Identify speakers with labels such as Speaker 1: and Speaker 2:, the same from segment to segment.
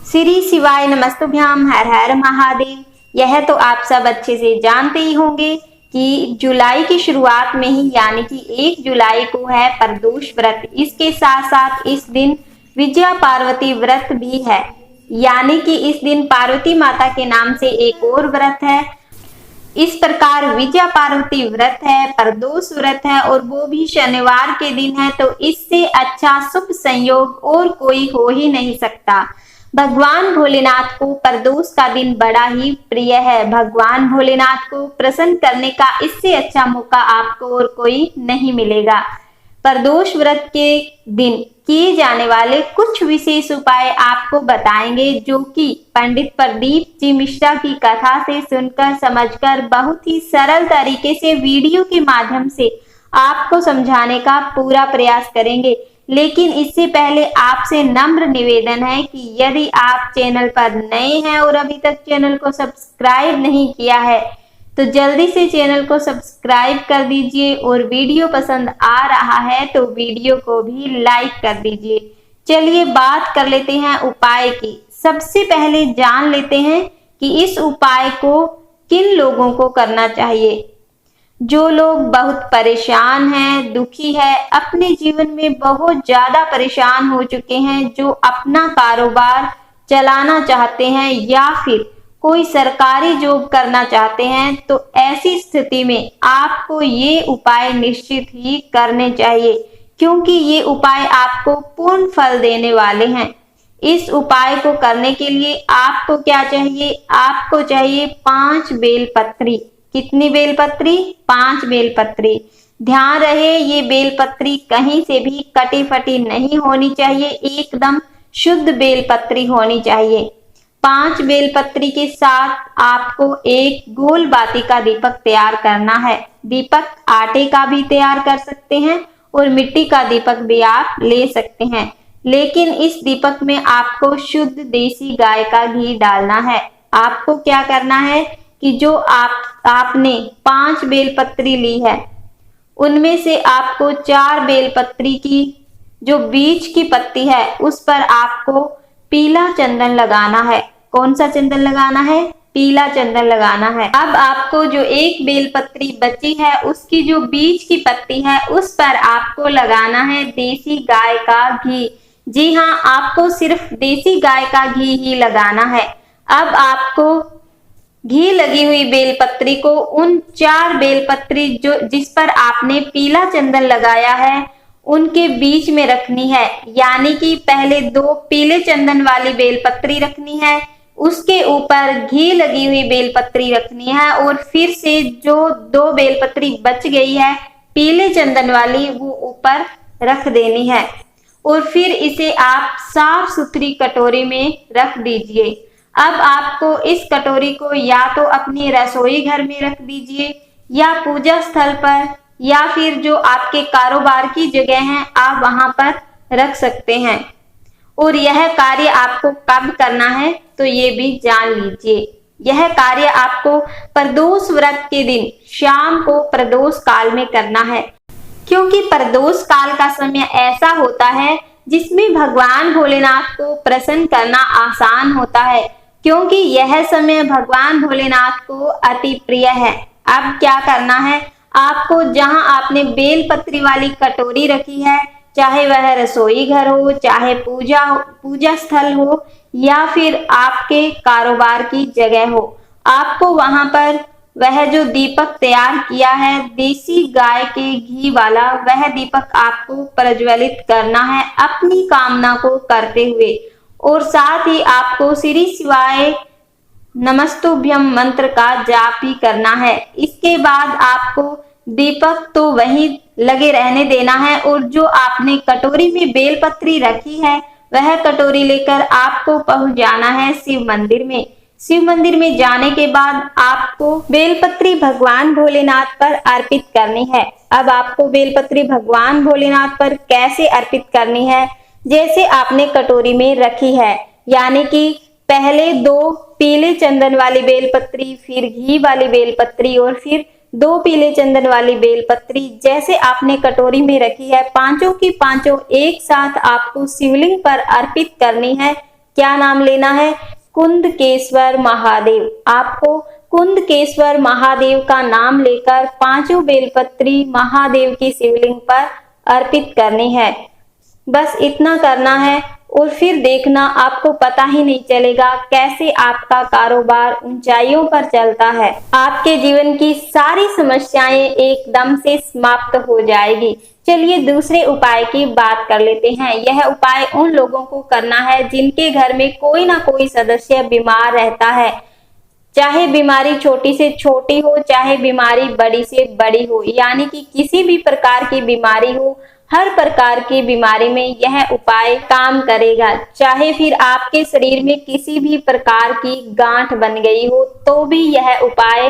Speaker 1: श्री शिवाय नमस्तुभ्याम, हर हर महादेव। यह तो आप सब अच्छे से जानते ही होंगे कि जुलाई की शुरुआत में ही यानी कि 1 जुलाई को है प्रदोष व्रत। इसके साथ साथ इस दिन विजया पार्वती व्रत भी है, यानी कि इस दिन पार्वती माता के नाम से एक और व्रत है। इस प्रकार विजया पार्वती व्रत है, प्रदोष व्रत है और वो भी शनिवार के दिन है, तो इससे अच्छा शुभ संयोग और कोई हो ही नहीं सकता। भगवान भोलेनाथ को प्रदोष का दिन बड़ा ही प्रिय है। भगवान भोलेनाथ को प्रसन्न करने का इससे अच्छा मौका आपको और कोई नहीं मिलेगा। प्रदोष व्रत के दिन किए जाने वाले कुछ विशेष उपाय आपको बताएंगे, जो कि पंडित प्रदीप जी मिश्रा की कथा से सुनकर समझकर बहुत ही सरल तरीके से वीडियो के माध्यम से आपको समझाने का पूरा प्रयास करेंगे। लेकिन इससे पहले आपसे नम्र निवेदन है कि यदि आप चैनल पर नए हैं और अभी तक चैनल को सब्सक्राइब नहीं किया है तो जल्दी से चैनल को सब्सक्राइब कर दीजिए, और वीडियो पसंद आ रहा है तो वीडियो को भी लाइक कर दीजिए। चलिए बात कर लेते हैं उपाय की। सबसे पहले जान लेते हैं कि इस उपाय को किन लोगों को करना चाहिए। जो लोग बहुत परेशान हैं, दुखी है, अपने जीवन में बहुत ज्यादा परेशान हो चुके हैं, जो अपना कारोबार चलाना चाहते हैं या फिर कोई सरकारी जॉब करना चाहते हैं, तो ऐसी स्थिति में आपको ये उपाय निश्चित ही करने चाहिए, क्योंकि ये उपाय आपको पूर्ण फल देने वाले हैं। इस उपाय को करने के लिए आपको क्या चाहिए? आपको चाहिए 5 बेलपत्री। कितनी बेलपत्री? 5 बेलपत्री। ध्यान रहे ये बेलपत्री कहीं से भी कटी फटी नहीं होनी चाहिए, एकदम शुद्ध बेलपत्री होनी चाहिए। 5 बेलपत्री के साथ आपको एक गोल बाती का दीपक तैयार करना है। दीपक आटे का भी तैयार कर सकते हैं और मिट्टी का दीपक भी आप ले सकते हैं, लेकिन इस दीपक में आपको शुद्ध देसी गाय का घी डालना है। आपको क्या करना है कि जो आपने 5 बेलपत्री ली है, उनमें से आपको 4 बेलपत्री की जो बीच की पत्ती है उस पर आपको पीला चंदन लगाना है। कौन सा चंदन लगाना है? पीला चंदन लगाना है। अब आपको जो एक बेलपत्री बची है उसकी जो बीच की पत्ती है उस पर आपको लगाना है देसी गाय का घी। जी हाँ, आपको सिर्फ देसी गाय का घी ही लगाना है। अब आपको घी लगी हुई बेलपत्री को उन 4 बेलपत्री जिस पर आपने पीला चंदन लगाया है उनके बीच में रखनी है, यानी कि पहले 2 पीले चंदन वाली बेलपत्री रखनी है, उसके ऊपर घी लगी हुई बेलपत्री रखनी है, और फिर से जो 2 बेलपत्री बच गई है पीले चंदन वाली वो ऊपर रख देनी है, और फिर इसे आप साफ सुथरी कटोरी में रख दीजिए। अब आपको इस कटोरी को या तो अपने रसोई घर में रख दीजिए या पूजा स्थल पर, या फिर जो आपके कारोबार की जगह है आप वहां पर रख सकते हैं। और यह कार्य आपको कब करना है तो ये भी जान लीजिए। यह कार्य आपको प्रदोष व्रत के दिन शाम को प्रदोष काल में करना है, क्योंकि प्रदोष काल का समय ऐसा होता है जिसमें भगवान भोलेनाथ को प्रसन्न करना आसान होता है, क्योंकि यह समय भगवान भोलेनाथ को अति प्रिय है। अब क्या करना है? आपको जहां आपने बेलपत्री वाली कटोरी रखी है, चाहे वह रसोई घर हो, चाहे पूजा स्थल हो, या फिर आपके कारोबार की जगह हो, आपको वहां पर वह जो दीपक तैयार किया है देसी गाय के घी वाला, वह दीपक आपको प्रज्वलित करना है अपनी कामना को करते हुए, और साथ ही आपको श्री शिवाय नमस्तुभ्यम मंत्र का जाप भी करना है। इसके बाद आपको दीपक तो वहीं लगे रहने देना है, और जो आपने कटोरी में बेलपत्री रखी है वह कटोरी लेकर आपको पहुंच जाना है शिव मंदिर में। शिव मंदिर में जाने के बाद आपको बेलपत्री भगवान भोलेनाथ पर अर्पित करनी है। अब आपको बेलपत्री भगवान भोलेनाथ पर कैसे अर्पित करनी है? जैसे आपने कटोरी में रखी है, यानी कि पहले 2 पीले चंदन वाली बेलपत्री, फिर घी वाली बेलपत्री, और फिर 2 पीले चंदन वाली बेलपत्री जैसे आपने कटोरी में रखी है, पांचों की पांचों एक साथ आपको शिवलिंग पर अर्पित करनी है। क्या नाम लेना है? कुंदकेश्वर महादेव। आपको कुंदकेश्वर महादेव का नाम लेकर 5 बेलपत्री महादेव की शिवलिंग पर अर्पित करनी है। बस इतना करना है और फिर देखना आपको पता ही नहीं चलेगा कैसे आपका कारोबार ऊंचाइयों पर चलता है। आपके जीवन की सारी समस्याएं एकदम से समाप्त हो जाएगी। चलिए दूसरे उपाय की बात कर लेते हैं। यह उपाय उन लोगों को करना है जिनके घर में कोई ना कोई सदस्य बीमार रहता है, चाहे बीमारी छोटी से छोटी हो, चाहे बीमारी बड़ी से बड़ी हो, यानी कि किसी भी प्रकार की बीमारी हो, हर प्रकार की बीमारी में यह उपाय काम करेगा। चाहे फिर आपके शरीर में किसी भी प्रकार की गांठ बन गई हो तो भी यह उपाय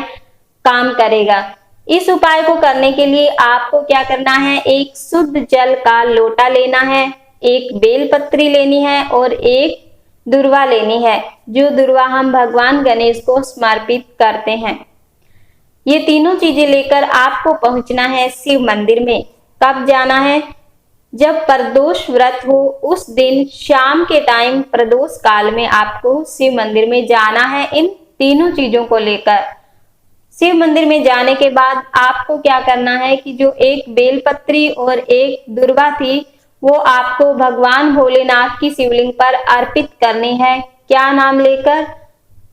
Speaker 1: काम करेगा। इस उपाय को करने के लिए आपको क्या करना है? एक शुद्ध जल का लोटा लेना है, एक बेलपत्री लेनी है और एक दुर्वा लेनी है, जो दुर्वा हम भगवान गणेश को समर्पित करते हैं। ये तीनों चीजें लेकर आपको पहुंचना है शिव मंदिर में। कब जाना है? जब प्रदोष व्रत हो उस दिन शाम के टाइम प्रदोष काल में आपको शिव मंदिर में जाना है इन तीनों चीजों को लेकर। शिव मंदिर में जाने के बाद आपको क्या करना है कि जो एक बेलपत्री और एक दुर्वा थी वो आपको भगवान भोलेनाथ की शिवलिंग पर अर्पित करनी है। क्या नाम लेकर?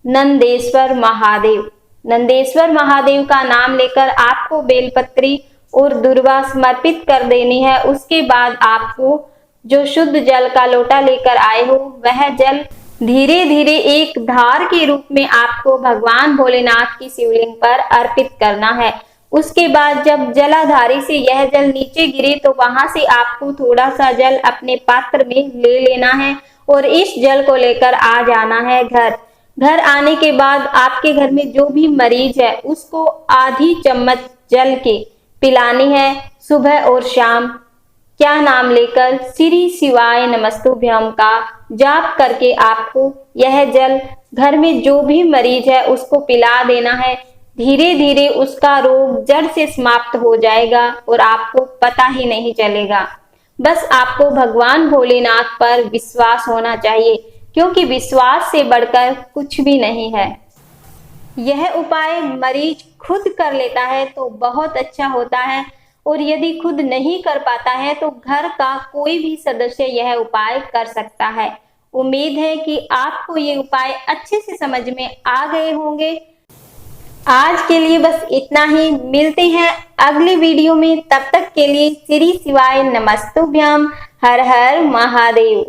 Speaker 1: नंदेश्वर महादेव। नंदेश्वर महादेव का नाम लेकर आपको बेलपत्री और दुर्वा समर्पित कर देनी है। उसके बाद आपको जो शुद्ध जल का लोटा लेकर आए हो वह जल धीरे धीरे एक धार के रूप में आपको भगवान भोलेनाथ की शिवलिंग पर अर्पित करना है। उसके बाद जब जलाधारी से यह जल नीचे गिरे तो वहां से आपको थोड़ा सा जल अपने पात्र में ले लेना है और इस जल को लेकर आ जाना है घर। घर आने के बाद आपके घर में जो भी मरीज है उसको आधी चम्मच जल के पिलानी है सुबह और शाम। क्या नाम लेकर? श्री शिवाय नमस्तुभ्यम का जाप करके आपको यह जल घर में जो भी मरीज है उसको पिला देना है। धीरे धीरे उसका रोग जड़ से समाप्त हो जाएगा और आपको पता ही नहीं चलेगा। बस आपको भगवान भोलेनाथ पर विश्वास होना चाहिए, क्योंकि विश्वास से बढ़कर कुछ भी नहीं है। यह उपाय मरीज खुद कर लेता है तो बहुत अच्छा होता है, और यदि खुद नहीं कर पाता है तो घर का कोई भी सदस्य यह उपाय कर सकता है। उम्मीद है कि आपको ये उपाय अच्छे से समझ में आ गए होंगे। आज के लिए बस इतना ही। मिलते हैं अगले वीडियो में। तब तक के लिए श्री शिवाय नमस्तुभ्यम। हर हर महादेव।